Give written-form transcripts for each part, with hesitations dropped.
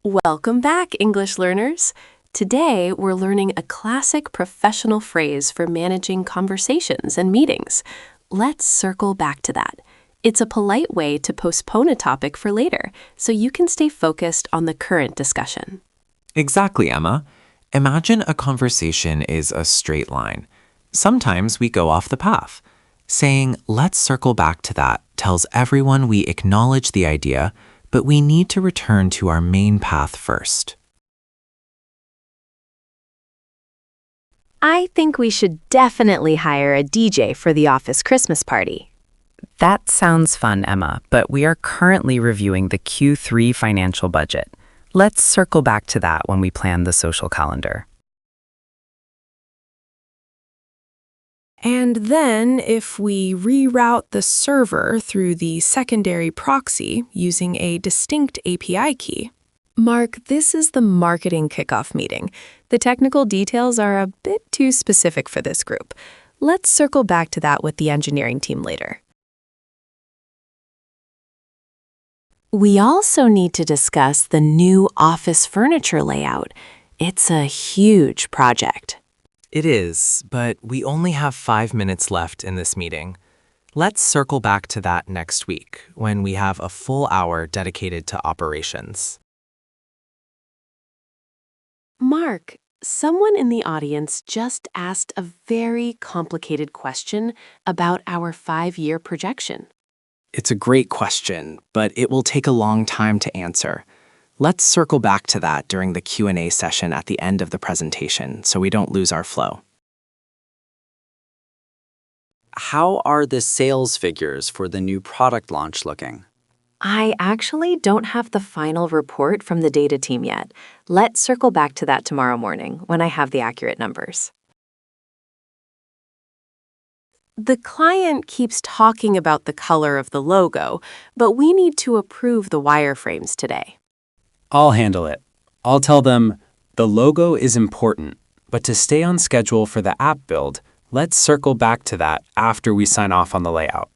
Welcome back, English learners. Today, we're learning a classic professional phrase for managing conversations and meetings. Let's circle back to that. It's a polite way to postpone a topic for later, so you can stay focused on the current discussion. Exactly, Emma. Imagine a conversation is a straight line. Sometimes we go off the path. Saying, let's circle back to that tells everyone we acknowledge the idea, but we need to return to our main path first. I think we should definitely hire a DJ for the office Christmas party. That sounds fun, Emma, but we are currently reviewing the Q3 financial budget. Let's circle back to that when we plan the social calendar. And then if we reroute the server through the secondary proxy using a distinct API key. Mark, this is the marketing kickoff meeting. The technical details are a bit too specific for this group. Let's circle back to that with the engineering team later. We also need to discuss the new office furniture layout. It's a huge project. It is, but we only have 5 minutes left in this meeting. Let's circle back to that next week, when we have a full hour dedicated to operations. Mark, someone in the audience just asked a very complicated question about our 5-year projection. It's a great question, but it will take a long time to answer. Let's circle back to that during the Q&A session at the end of the presentation so we don't lose our flow. How are the sales figures for the new product launch looking? I actually don't have the final report from the data team yet. Let's circle back to that tomorrow morning when I have the accurate numbers. The client keeps talking about the color of the logo, but we need to approve the wireframes today. I'll handle it. I'll tell them, the logo is important, but to stay on schedule for the app build, let's circle back to that after we sign off on the layout.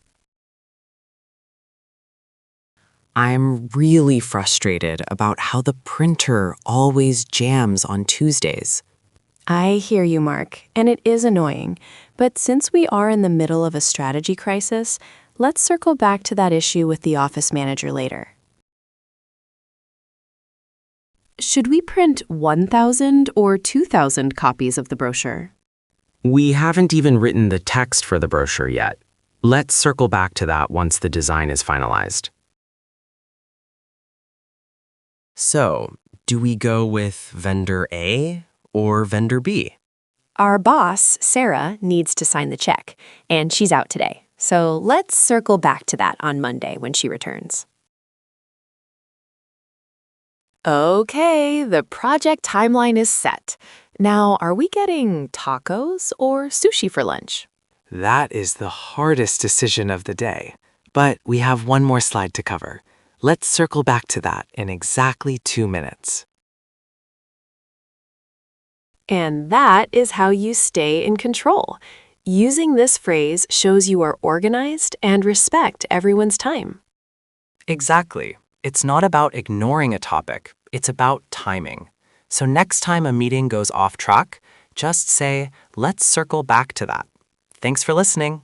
I'm really frustrated about how the printer always jams on Tuesdays. I hear you, Mark, and it is annoying. But since we are in the middle of a strategy crisis, let's circle back to that issue with the office manager later. Should we print 1,000 or 2,000 copies of the brochure? We haven't even written the text for the brochure yet. Let's circle back to that once the design is finalized. So, do we go with vendor A or vendor B? Our boss, Sarah, needs to sign the check, and she's out today. So let's circle back to that on Monday when she returns. Okay, the project timeline is set. Now, are we getting tacos or sushi for lunch? That is the hardest decision of the day. But we have one more slide to cover. Let's circle back to that in exactly 2 minutes. And that is how you stay in control. Using this phrase shows you are organized and respect everyone's time. Exactly. It's not about ignoring a topic, it's about timing. So next time a meeting goes off track, just say, let's circle back to that. Thanks for listening.